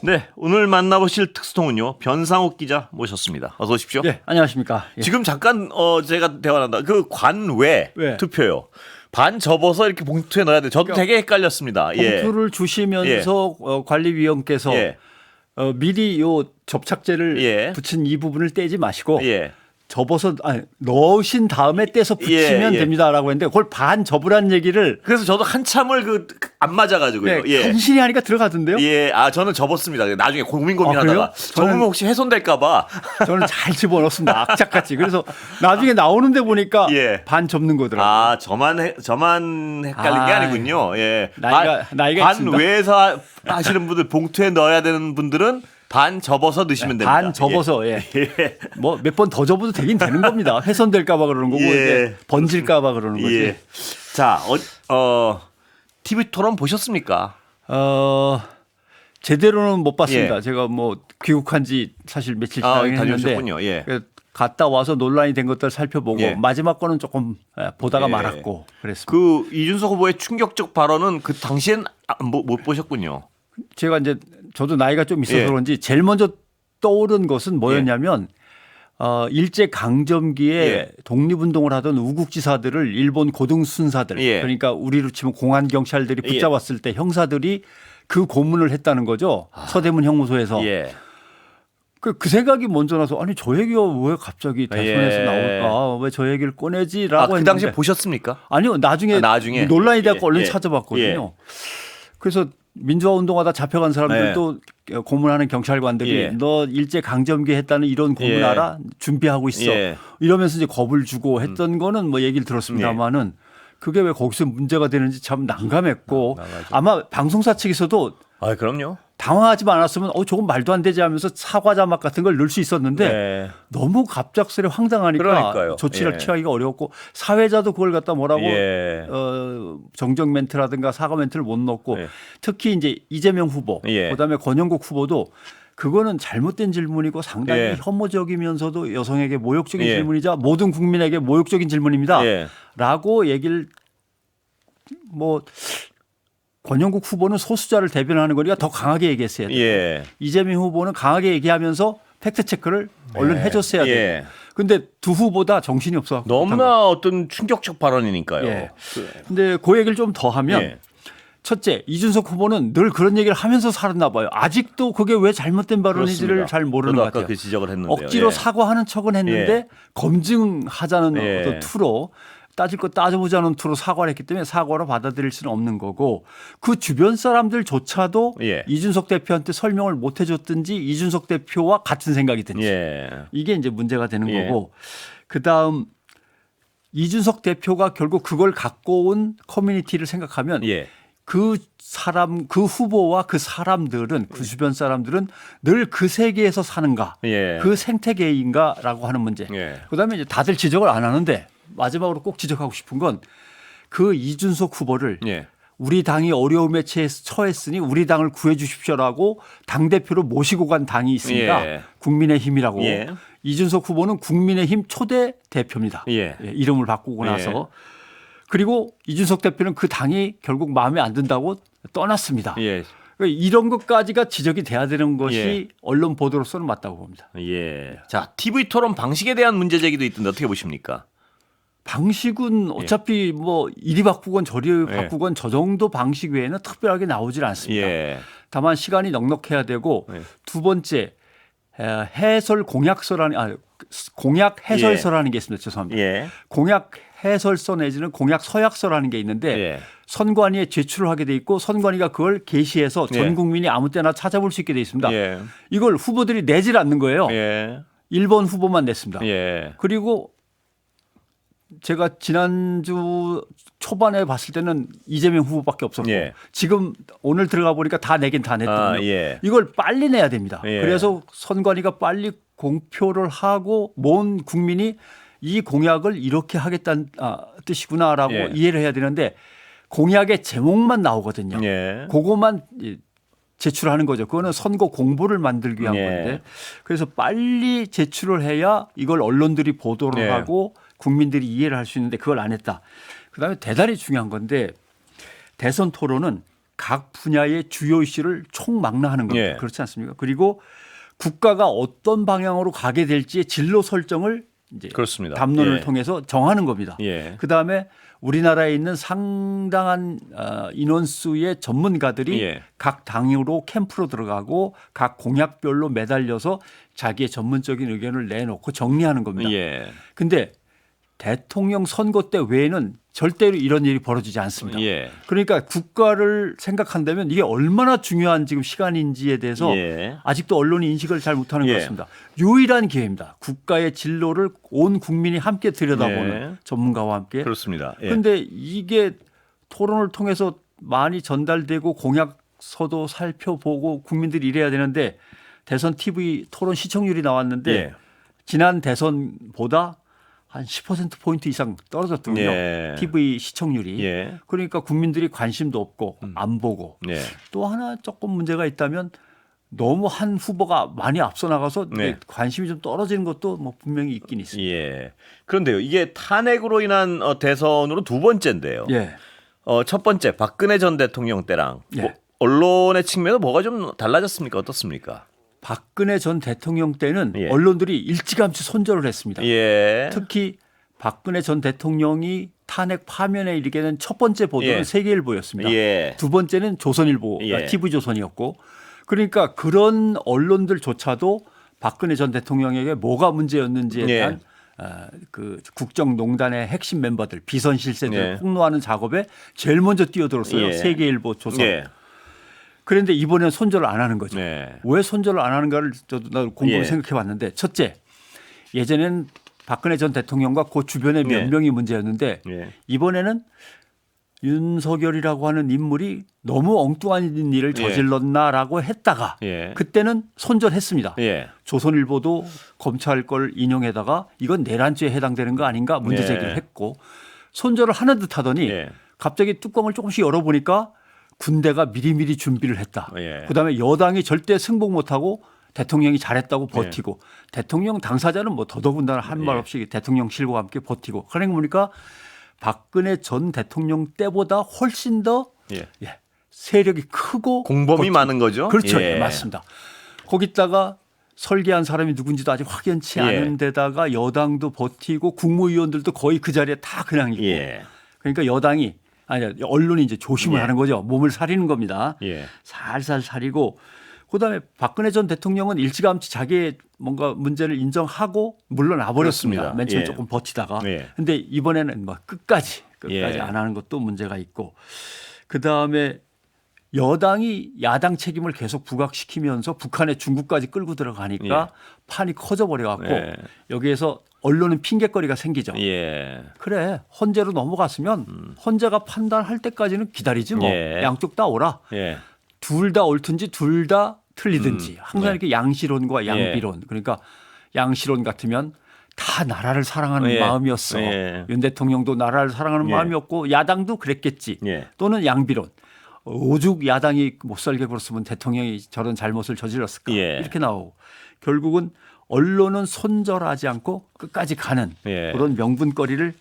네, 오늘 만나보실 특수통은요 변상욱 기자 모셨습니다. 어서 오십시오. 네, 안녕하십니까. 예. 지금 잠깐 제가 대화 나다 그 관외 네. 투표요. 반 접어서 이렇게 봉투에 넣어야 돼. 저도 되게 헷갈렸습니다. 봉투를 주시면서 관리위원께서 예. 미리 요 접착제를 예. 붙인 이 부분을 떼지 마시고 예. 접어서 넣으신 다음에 떼서 붙이면 예. 됩니다라고 했는데 그걸 반 접으라는 얘기를 그래서 저도 한참을 안 맞아가지고요. 네, 예. 간신히 하니까 들어가던데요. 예, 저는 접었습니다. 나중에 고민하다가 그래요? 접으면 혹시 훼손될까봐. 저는 잘 집어넣습니다. 악착같이. 그래서 나중에 나오는데 보니까 예. 반 접는 거더라고요. 저만 헷갈린 게 아니군요. 예. 나이가 반 있습니다. 외에서 하시는 분들 봉투에 넣어야 되는 분들은 반 접어서 넣으시면 됩니다. 반 접어서 뭐 몇 번 더 접어도 되긴 되는 겁니다. 훼손될까봐 그러는 거고 예. 이제 번질까봐 그러는 거지. 예. 자, TV 토론 보셨습니까? 제대로는 못 봤습니다. 예. 제가 뭐 귀국한 지 사실 며칠 지나긴 했는데 다녀오셨군요. 예. 갔다 와서 논란이 된 것들 살펴보고 예. 마지막 거는 조금 보다가 예. 말았고 그랬습니다. 그 이준석 후보의 충격적 발언은 그 당시엔 못 보셨군요. 제가 이제 저도 나이가 좀 있어서 예. 그런지 제일 먼저 떠오른 것은 뭐였냐면 일제 강점기에 예. 독립운동을 하던 우국지사들을 일본 고등순사들 예. 그러니까 우리로 치면 공안 경찰들이 붙잡았을 때 형사들이 그 고문을 했다는 거죠. 서대문 형무소에서. 예. 그 생각이 먼저 나서 아니 저 얘기가 왜 갑자기 대선에서 예. 나올까 왜 저 얘기를 꺼내지라고 그 했는데 당시에 보셨습니까? 아니요 나중에 논란이 돼서 얼른 예. 찾아봤거든요. 그래서 민주화 운동하다 잡혀간 사람들도 고문하는 경찰관들이 예. 너 일제 강점기 했다는 이런 고문 예. 알아? 준비하고 있어. 예. 이러면서 이제 겁을 주고 했던 거는 뭐 얘기를 들었습니다만은 그게 왜 거기서 문제가 되는지 참 난감했고 아마 방송사 측에서도 그럼요. 당황하지 않았으면 조금 말도 안 되지 하면서 사과 자막 같은 걸 넣을 수 있었는데 네. 너무 갑작스레 황당하니까 그러니까요. 조치를 예. 취하기가 어려웠고 사회자도 그걸 갖다 뭐라고 예. 정정 멘트라든가 사과 멘트를 못 넣고 예. 특히 이제 이재명 후보 예. 그다음에 권영국 후보도 그거는 잘못된 질문이고 상당히 예. 혐오적이면서도 여성에게 모욕적인 예. 질문이자 모든 국민에게 모욕적인 질문입니다. 예. 라고 얘기를 뭐 권영국 후보는 소수자를 대변하는 거니까 더 강하게 얘기했어야 돼요. 예. 이재명 후보는 강하게 얘기하면서 팩트 체크를 얼른 해줬어야 돼요. 예. 근데 두 후보 다 정신이 없어. 너무나 어떤 충격적 발언이니까요. 예. 근데 그 얘기를 좀 더 하면 예. 첫째, 이준석 후보는 늘 그런 얘기를 하면서 살았나 봐요. 아직도 그게 왜 잘못된 발언인지를 그렇습니다. 잘 모르는 저도 것 아까 같아요. 그 지적을 했는데요. 억지로 예. 사과하는 척은 했는데 예. 검증하자는 예. 어떤 투로 따질 거 따져보자는 투로 사과를 했기 때문에 사과로 받아들일 수는 없는 거고 그 주변 사람들조차도 예. 이준석 대표한테 설명을 못 해줬든지 이준석 대표와 같은 생각이든지 예. 이게 이제 문제가 되는 예. 거고 그다음 이준석 대표가 결국 그걸 갖고 온 커뮤니티를 생각하면 예. 그 후보와 그 사람들은 그 주변 사람들은 늘 그 세계에서 사는가 예. 그 생태계인가라고 하는 문제. 예. 그다음에 이제 다들 지적을 안 하는데 마지막으로 꼭 지적하고 싶은 건 그 이준석 후보를 예. 우리 당이 어려움에 처했으니 우리 당을 구해 주십시오라고 당대표로 모시고 간 당이 있습니다. 예. 국민의힘이라고. 예. 이준석 후보는 국민의힘 초대 대표입니다. 예. 이름을 바꾸고 나서. 그리고 이준석 대표는 그 당이 결국 마음에 안 든다고 떠났습니다. 예. 그러니까 이런 것까지가 지적이 돼야 되는 것이 예. 언론 보도로서는 맞다고 봅니다. 예. 자, TV 토론 방식에 대한 문제 제기도 있던데 어떻게 보십니까? 방식은 어차피 뭐 이리 바꾸건 저리 바꾸건 저 정도 방식 외에는 특별하게 나오질 않습니다. 예. 다만 시간이 넉넉해야 되고 두 번째 해설 공약서라는 공약 해설서라는 게 있습니다. 죄송합니다. 예. 공약 해설서 내지는 공약 서약서라는 게 있는데 예. 선관위에 제출을 하게 돼 있고 선관위가 그걸 게시해서 전 예. 국민이 아무 때나 찾아볼 수 있게 돼 있습니다. 예. 이걸 후보들이 내질 않는 거예요. 예. 1번 후보만 냈습니다. 예. 그리고 제가 지난주 초반에 봤을 때는 이재명 후보밖에 없었고 예. 지금 오늘 들어가 보니까 다 내긴 다 냈거든요. 예. 이걸 빨리 내야 됩니다. 예. 그래서 선관위가 빨리 공표를 하고 모든 국민이 이 공약을 이렇게 하겠다는 뜻이구나라고 예. 이해를 해야 되는데 공약의 제목만 나오거든요. 예. 그것만 제출하는 거죠. 그거는 선거 공보를 만들기 위한 예. 건데 그래서 빨리 제출을 해야 이걸 언론들이 보도를 예. 하고 국민들이 이해를 할 수 있는데 그걸 안 했다. 그다음에 대단히 중요한 건데 대선 토론은 각 분야의 주요 이슈를 총망라하는 겁니다. 예. 그렇지 않습니까? 그리고 국가가 어떤 방향으로 가게 될지의 진로 설정을 이제 그렇습니다. 담론을 예. 통해서 정하는 겁니다. 예. 그다음에 우리나라에 있는 상당한 인원수의 전문가들이 예. 각 당으로 캠프로 들어가고 각 공약별로 매달려서 자기의 전문적인 의견을 내놓고 정리하는 겁니다. 예. 근데 대통령 선거 때 외에는 절대로 이런 일이 벌어지지 않습니다. 예. 그러니까 국가를 생각한다면 이게 얼마나 중요한 지금 시간인지에 대해서 예. 아직도 언론이 인식을 잘 못하는 예. 것 같습니다. 유일한 기회입니다. 국가의 진로를 온 국민이 함께 들여다보는 예. 전문가와 함께. 그렇습니다. 예. 그런데 이게 토론을 통해서 많이 전달되고 공약서도 살펴보고 국민들이 이래야 되는데 대선 TV 토론 시청률이 나왔는데 예. 지난 대선보다 한 10%포인트 이상 떨어졌거든요. 예. TV 시청률이. 예. 그러니까 국민들이 관심도 없고 안 보고 예. 또 하나 조금 문제가 있다면 너무 한 후보가 많이 앞서 나가서 네. 관심이 좀 떨어지는 것도 뭐 분명히 있긴 있습니다. 예. 그런데요, 이게 탄핵으로 인한 대선으로 두 번째인데요. 예. 첫 번째 박근혜 전 대통령 때랑 예. 뭐 언론의 측면은 뭐가 좀 달라졌습니까? 어떻습니까? 박근혜 전 대통령 때는 예. 언론들이 일찌감치 손절을 했습니다. 예. 특히 박근혜 전 대통령이 탄핵 파면에 이르게 된 첫 번째 보도는 예. 세계일보였습니다. 예. 두 번째는 조선일보, 예. TV조선이었고 그러니까 그런 언론들조차도 박근혜 전 대통령에게 뭐가 문제였는지에 예. 대한 그 국정농단의 핵심 멤버들 비선 실세들 예. 폭로하는 작업에 제일 먼저 뛰어들었어요. 예. 세계일보, 조선. 예. 그런데 이번에는 손절을 안 하는 거죠. 네. 왜 손절을 안 하는가를 저도 곰곰이 예. 생각해 봤는데 첫째, 예전에는 박근혜 전 대통령과 그 주변의 몇 예. 명이 문제였는데 예. 이번에는 윤석열이라고 하는 인물이 너무 엉뚱한 일을 예. 저질렀나라고 했다가 예. 그때는 손절했습니다. 예. 조선일보도 검찰 걸 인용해다가 이건 내란죄에 해당되는 거 아닌가 문제 제기를 예. 했고 손절을 하는 듯 하더니 예. 갑자기 뚜껑을 조금씩 열어보니까 군대가 미리미리 준비를 했다. 예. 그다음에 여당이 절대 승복 못하고 대통령이 잘했다고 버티고 대통령 당사자는 뭐 더더군다나 한 말 예. 없이 대통령실과 함께 버티고 그러니까 보니까 박근혜 전 대통령 때보다 훨씬 더 예. 세력이 크고 공범이 많은 거죠? 그렇죠. 예. 예, 맞습니다. 거기다가 설계한 사람이 누군지도 아직 확연치 예. 않은 데다가 여당도 버티고 국무위원들도 거의 그 자리에 다 그냥 있고 예. 그러니까 여당이 아니 언론이 이제 조심을 예. 하는 거죠. 몸을 사리는 겁니다. 예. 살살 사리고 그다음에 박근혜 전 대통령은 일찌감치 자기의 뭔가 문제를 인정하고 물러나 버렸습니다. 그렇습니다. 맨 처음에 예. 조금 버티다가. 예. 근데 이번에는 뭐 끝까지 예. 안 하는 것도 문제가 있고 그다음에 여당이 야당 책임을 계속 부각시키면서 북한에 중국까지 끌고 들어가니까 판이 커져 버려 갖고 예. 여기에서 언론은 핑계거리가 생기죠. 예. 그래 헌재로 넘어갔으면 헌재가 판단할 때까지는 기다리지 뭐 예. 양쪽 다 오라. 예. 둘 다 옳든지 둘 다 틀리든지 항상 네. 이렇게 양시론과 양비론 그러니까 양시론 같으면 다 나라를 사랑하는 예. 마음이었어. 예. 윤 대통령도 나라를 사랑하는 예. 마음이었고 야당도 그랬겠지. 예. 또는 양비론. 오죽 야당이 못 살게 굴었으면 대통령이 저런 잘못을 저질렀을까. 예. 이렇게 나오고 결국은 언론은 손절하지 않고 끝까지 가는 예. 그런 명분거리를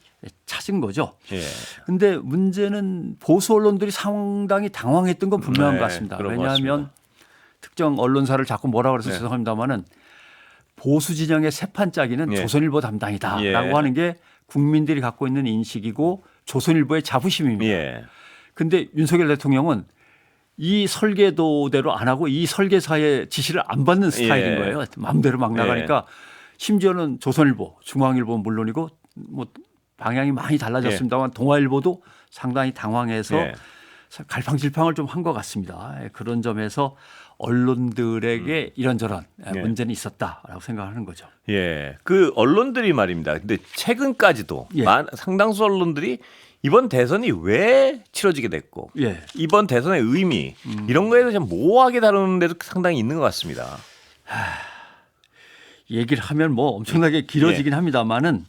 찾은 거죠. 예. 근데 문제는 보수 언론들이 상당히 당황했던 건 분명한 네, 것 같습니다. 그런 것 왜냐하면 같습니다. 특정 언론사를 자꾸 뭐라 그래서 네. 죄송합니다만은 보수 진영의 세판짜기는 예. 조선일보 담당이다라고 예. 하는 게 국민들이 갖고 있는 인식이고 조선일보의 자부심입니다. 예. 근데 윤석열 대통령은 이 설계도대로 안 하고 이 설계사의 지시를 안 받는 스타일인 예. 거예요. 마음대로 막 나가니까 심지어는 조선일보, 중앙일보는 물론이고 뭐 방향이 많이 달라졌습니다만 동아일보도 상당히 당황해서 예. 갈팡질팡을 좀 한 것 같습니다. 그런 점에서 언론들에게 이런저런 예. 문제는 있었다라고 생각하는 거죠. 예. 그 언론들이 말입니다. 근데 최근까지도 예. 상당수 언론들이 이번 대선이 왜 치러지게 됐고 예. 이번 대선의 의미 이런 거에 대해서 좀 모호하게 다루는 데도 상당히 있는 것 같습니다. 얘기를 하면 뭐 엄청나게 길어지긴 합니다만은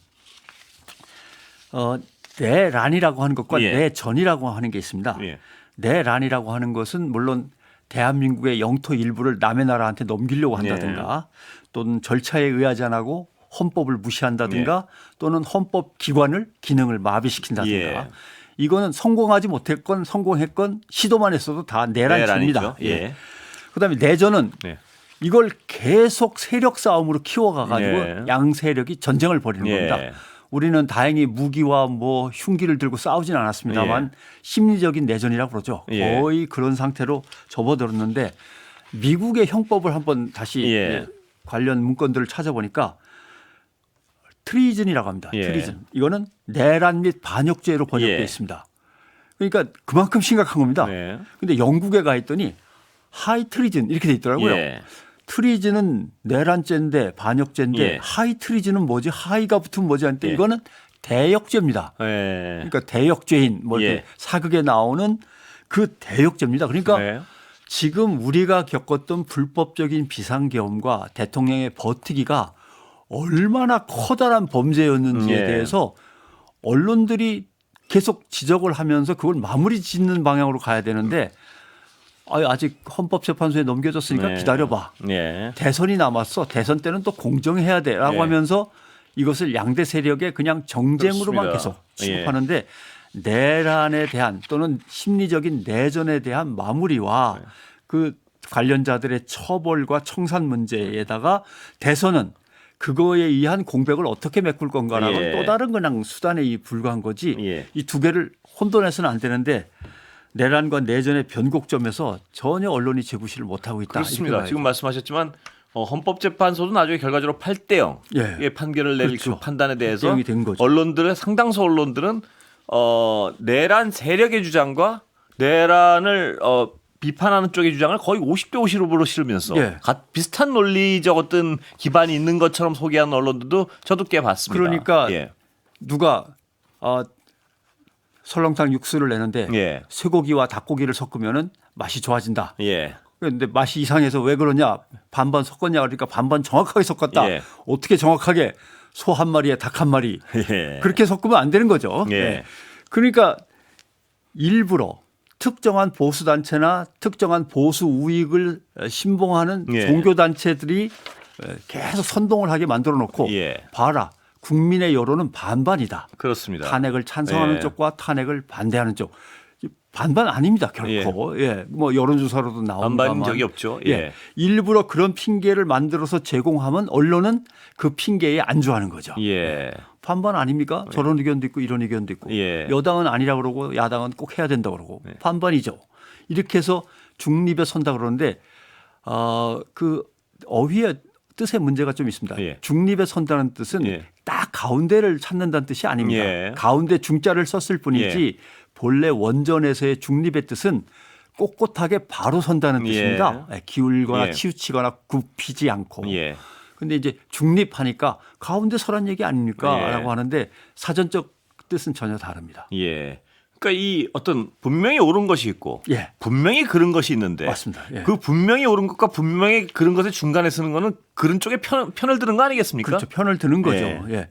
내란이라고 하는 것과 예. 내전이라고 하는 게 있습니다. 예. 내란이라고 하는 것은 물론 대한민국의 영토 일부를 남의 나라한테 넘기려고 한다든가 또는 절차에 의하지 않고 헌법을 무시한다든가 또는 헌법 기관을 기능을 마비시킨다든가 예. 이거는 성공하지 못했건 성공했건 시도만 했어도 다 내란죄입니다. 내란이죠. 예. 그다음에 내전은 네. 이걸 계속 세력 싸움으로 키워가가지고 예. 양 세력이 전쟁을 벌이는 예. 겁니다. 우리는 다행히 무기와 뭐 흉기를 들고 싸우진 않았습니다만 심리적인 내전이라고 그러죠. 예. 거의 그런 상태로 접어들었는데 미국의 형법을 한번 다시 예. 관련 문건들을 찾아보니까 트리즌이라고 합니다. 예. 트리즌. 이거는 내란 및 반역죄로 번역되어 예. 있습니다. 그러니까 그만큼 심각한 겁니다. 네. 근데 영국에 가 있더니 하이 트리즌 이렇게 돼 있더라고요. 예. 트리즌은 내란죄인데 반역죄인데 예. 하이 트리즌은 뭐지? 하이가 붙으면 뭐지? 하는데 예. 이거는 대역죄입니다. 예. 그러니까 대역죄인 뭐 이렇게 예. 사극에 나오는 그 대역죄입니다. 그러니까 네. 지금 우리가 겪었던 불법적인 비상계엄과 대통령의 버티기가 얼마나 커다란 범죄였는지에 예. 대해서 언론들이 계속 지적을 하면서 그걸 마무리 짓는 방향으로 가야 되는데 아직 헌법재판소에 넘겨졌으니까 네. 기다려봐. 예. 대선이 남았어. 대선 때는 또 공정해야 돼라고 예. 하면서 이것을 양대 세력의 그냥 정쟁으로만 그렇습니다. 계속 취급하는데 내란에 대한 또는 심리적인 내전에 대한 마무리와 그 관련자들의 처벌과 청산 문제에다가 대선은 그거에 의한 공백을 어떻게 메꿀 건가라는 예. 또 다른 그냥 수단에 불과한 거지 예. 이 두 개를 혼돈해서는 안 되는데 내란과 내전의 변곡점에서 전혀 언론이 제구실을 못하고 있다. 그렇습니다. 이렇게 지금 말씀하셨지만 헌법재판소도 나중에 결과적으로 8대0 예. 판결을 내릴 그렇죠. 그 판단에 대해서 8대0이 된 거죠. 언론들의 상당수 언론들은 내란 세력의 주장과 내란을 비판하는 쪽의 주장을 거의 50대 50으로 실으면서 예. 비슷한 논리적 어떤 기반이 있는 것처럼 소개하는 언론들도 저도 꽤 봤습니다. 그러니까 예. 누가 설렁탕 육수를 내는데 예. 쇠고기와 닭고기를 섞으면은 맛이 좋아진다. 예. 그런데 맛이 이상해서 왜 그러냐? 반반 섞었냐? 그러니까 반반 정확하게 섞었다. 예. 어떻게 정확하게 소 한 마리에 닭 한 마리 예. 그렇게 섞으면 안 되는 거죠. 예. 네. 그러니까 일부러 특정한 보수 단체나 특정한 보수 우익을 신봉하는 예. 종교 단체들이 계속 선동을 하게 만들어 놓고 예. 봐라. 국민의 여론은 반반이다. 그렇습니다. 탄핵을 찬성하는 예. 쪽과 탄핵을 반대하는 쪽. 반반 아닙니다. 결코. 예. 뭐 여론조사로도 나옵니다만. 반반인 적이 없죠. 예. 예. 일부러 그런 핑계를 만들어서 제공하면 언론은 그 핑계에 안주하는 거죠. 예. 반반 아닙니까? 저런 의견도 있고 이런 의견도 있고. 예. 여당은 아니라고 그러고 야당은 꼭 해야 된다고 그러고. 네. 반반이죠. 이렇게 해서 중립에 선다 그러는데 그 어휘의 뜻의 문제가 좀 있습니다. 예. 중립에 선다는 뜻은 예. 딱 가운데를 찾는다는 뜻이 아닙니다. 예. 가운데 중자를 썼을 뿐이지 본래 원전에서의 중립의 뜻은 꼿꼿하게 바로 선다는 예. 뜻입니다. 기울거나 예. 치우치거나 굽히지 않고. 예. 근데 이제 중립하니까 가운데 서란 얘기 아닙니까? 예. 라고 하는데 사전적 뜻은 전혀 다릅니다. 예. 그러니까 이 어떤 분명히 옳은 것이 있고 예. 분명히 그른 것이 있는데 맞습니다. 예. 그 분명히 옳은 것과 분명히 그른 것의 중간에 쓰는 거는 그런 쪽에 편을 드는 거 아니겠습니까? 그렇죠. 편을 드는 거죠. 예. 예.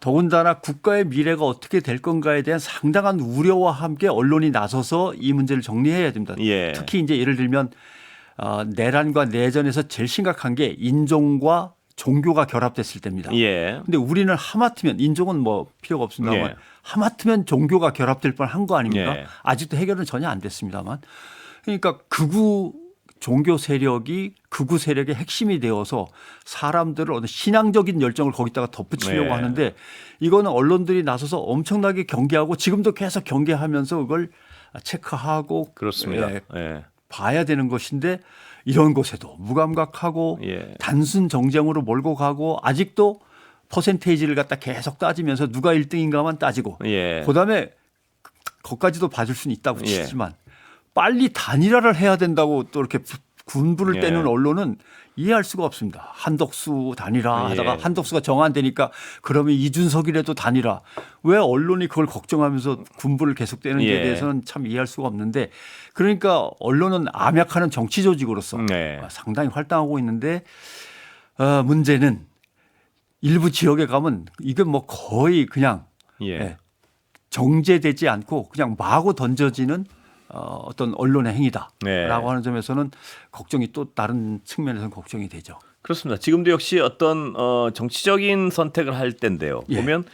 더군다나 국가의 미래가 어떻게 될 건가에 대한 상당한 우려와 함께 언론이 나서서 이 문제를 정리해야 됩니다. 예. 특히 이제 예를 들면 내란과 내전에서 제일 심각한 게 인종과 종교가 결합됐을 때입니다. 예. 근데 우리는 하마터면 인종은 뭐 필요가 없습니다만 예. 하마터면 종교가 결합될 뻔한 거 아닙니까? 예. 아직도 해결은 전혀 안 됐습니다만. 그러니까 극우 종교 세력이 극우 세력의 핵심이 되어서 사람들을 어느 신앙적인 열정을 거기다가 덧붙이려고 네. 하는데 이거는 언론들이 나서서 엄청나게 경계하고 지금도 계속 경계하면서 그걸 체크하고 그렇습니다. 예, 예. 봐야 되는 것인데 이런 곳에도 무감각하고 예. 단순 정쟁으로 몰고 가고 아직도 퍼센테이지를 갖다 계속 따지면서 누가 1등인가만 따지고 예. 그다음에 거기까지도 봐줄 수는 있다고 예. 치지만 빨리 단일화를 해야 된다고 또 이렇게 군부를 예. 떼는 언론은 이해할 수가 없습니다. 한덕수 단일화 하다가 예. 한덕수가 정 안 되니까 그러면 이준석이라도 단일화. 왜 언론이 그걸 걱정하면서 군부를 계속 떼는지에 예. 대해서는 참 이해할 수가 없는데 그러니까 언론은 암약하는 정치 조직으로서 네. 상당히 활동하고 있는데 문제는 일부 지역에 가면 이게 뭐 거의 그냥 예. 정제되지 않고 그냥 마구 던져지는 어떤 언론의 행위다라고 네. 하는 점에서는 걱정이 또 다른 측면에서는 걱정이 되죠. 그렇습니다. 지금도 역시 어떤 정치적인 선택을 할 때인데요. 예. 보면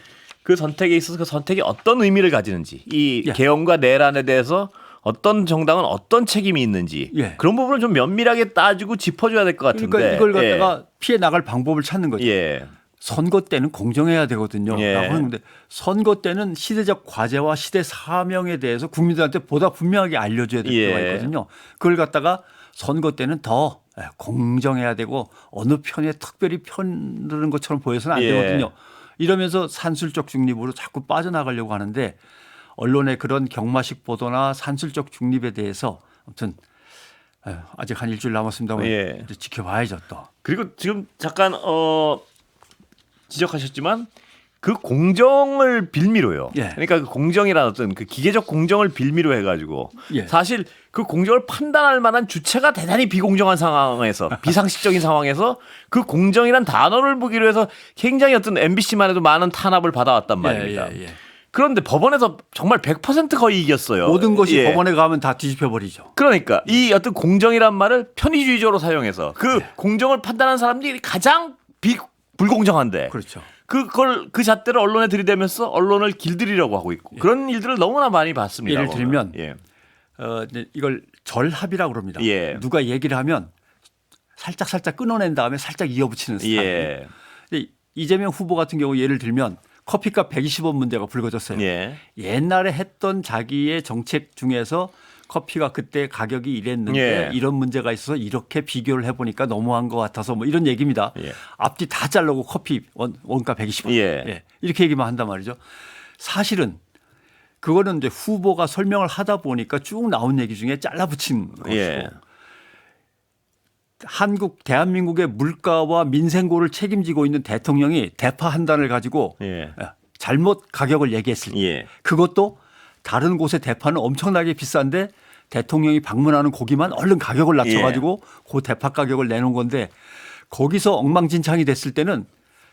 그 선택에 있어서 그 선택이 어떤 의미를 가지는지 이 예. 개헌과 내란에 대해서 어떤 정당은 어떤 책임이 있는지 예. 그런 부분을 좀 면밀하게 따지고 짚어줘야 될 것 같은데. 그러니까 이걸 갖다가 피해 나갈 방법을 찾는 거죠. 예. 선거 때는 공정해야 되거든요. 예. 라고 하는데 선거 때는 시대적 과제와 시대 사명에 대해서 국민들한테 보다 분명하게 알려줘야 될 필요가 예. 있거든요. 그걸 갖다가 선거 때는 더 공정해야 되고 어느 편에 특별히 편드는 것처럼 보여서는 안 예. 되거든요. 이러면서 산술적 중립으로 자꾸 빠져나가려고 하는데 언론의 그런 경마식 보도나 산술적 중립에 대해서 아무튼 아직 한 일주일 남았습니다만 예. 이제 지켜봐야죠 또. 그리고 지금 잠깐 지적하셨지만 그 공정을 빌미로요. 예. 그러니까 그 공정이라는 어떤 그 기계적 공정을 빌미로 해가지고 예. 사실 그 공정을 판단할 만한 주체가 대단히 비공정한 상황에서 비상식적인 상황에서 그 공정이란 단어를 보기로 해서 굉장히 어떤 MBC만 해도 많은 탄압을 받아왔단 말입니다. 예. 그런데 법원에서 정말 100% 거의 이겼어요. 모든 것이 예. 법원에 가면 다 뒤집혀 버리죠. 그러니까 이 어떤 공정이란 말을 편의주의적으로 사용해서 그 공정을 판단하는 사람들이 가장 불공정한데 그렇죠. 그걸 그 잣대를 언론에 들이대면서 언론을 길들이려고 하고 있고 그런 일들을 너무나 많이 봤습니다. 예를 들면 예. 이제 이걸 절합이라고 그럽니다. 예. 누가 얘기를 하면 살짝 끊어낸 다음에 살짝 이어붙이는 스타일. 예. 근데 이재명 후보 같은 경우 예를 들면 커피값 120원 문제가 불거졌어요. 예. 옛날에 했던 자기의 정책 중에서 커피가 그때 가격이 이랬는데 예. 이런 문제가 있어서 이렇게 비교를 해보니까 너무한 것 같아서 뭐 이런 얘기입니다. 예. 앞뒤 다 자르고 커피 원가 120원. 예. 이렇게 얘기만 한단 말이죠. 사실은 그거는 이제 후보가 설명을 하다 보니까 쭉 나온 얘기 중에 잘라붙인 것이고 예. 대한민국의 물가와 민생고를 책임지고 있는 대통령이 대파 한 단을 가지고 예. 잘못 가격을 얘기했을 때 예. 그것도 다른 곳의 대파는 엄청나게 비싼데 대통령이 방문하는 고기만 얼른 가격을 낮춰가지고 그 대파 가격을 내놓은 건데 거기서 엉망진창이 됐을 때는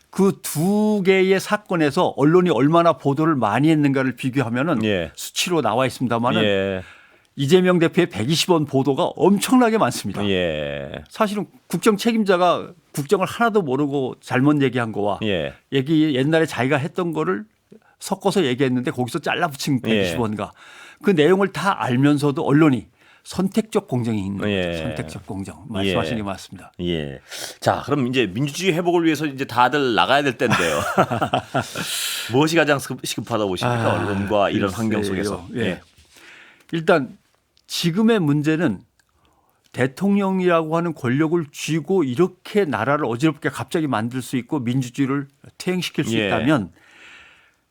그 두 개의 사건에서 언론이 얼마나 보도를 많이 했는가를 비교하면은 예. 수치로 나와 있습니다만은 예. 이재명 대표의 120원 보도가 엄청나게 많습니다. 예. 사실은 국정 책임자가 국정을 하나도 모르고 잘못 얘기한 거와 예. 옛날에 자기가 했던 거를 섞어서 얘기했는데 거기서 잘라붙인 예. 120원가 그 내용을 다 알면서도 언론이 선택적 공정이 있는 거죠. 예. 선택적 공정 말씀하신 예. 게 맞습니다. 예. 자, 그럼 이제 민주주의 회복을 위해서 이제 다들 나가야 될 텐데요. 무엇이 가장 시급하다고 보십니까? 언론과 이런 환경 속에서. 예. 일단 지금의 문제는 대통령이라고 하는 권력을 쥐고 이렇게 나라를 어지럽게 갑자기 만들 수 있고 민주주의를 퇴행시킬 수 예. 있다면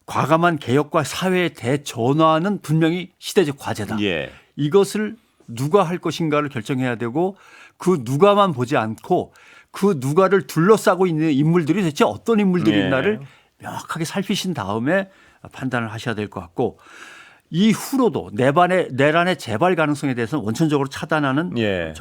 과감한 개혁과 사회의 대전환은 분명히 시대적 과제다. 예. 이것을 누가 할 것인가를 결정해야 되고 그 누가만 보지 않고 그 누가를 둘러싸고 있는 인물들이 대체 어떤 인물들이 예. 있나를 명확하게 살피신 다음에 판단을 하셔야 될 것 같고 이후로도 내란의 재발 가능성에 대해서는 원천적으로 차단하는 예.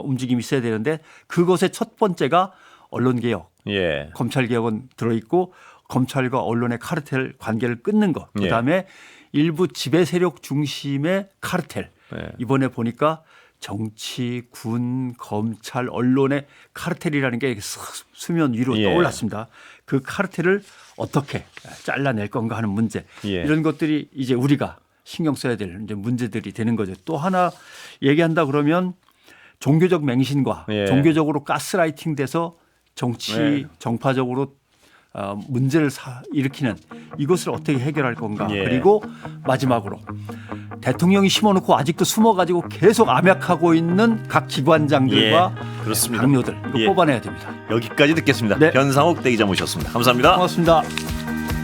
움직임이 있어야 되는데 그것의 첫 번째가 언론개혁, 예. 검찰개혁은 들어있고 검찰과 언론의 카르텔 관계를 끊는 것. 예. 그다음에 일부 지배 세력 중심의 카르텔. 예. 이번에 보니까 정치, 군, 검찰, 언론의 카르텔이라는 게 수면 위로 예. 떠올랐습니다. 그 카르텔을 어떻게 잘라낼 건가 하는 문제. 예. 이런 것들이 이제 우리가 신경 써야 될 이제 문제들이 되는 거죠. 또 하나 얘기한다 그러면 종교적 맹신과 예. 종교적으로 가스라이팅 돼서 정치 예. 정파적으로 문제를 일으키는 이것을 어떻게 해결할 건가. 예. 그리고 마지막으로 대통령이 심어놓고 아직도 숨어가지고 계속 암약하고 있는 각 기관장들과 예. 그렇습니다. 당뇨들 이거 예. 뽑아내야 됩니다. 여기까지 듣겠습니다. 네. 변상욱 대기자 모셨습니다. 감사합니다. 고맙습니다.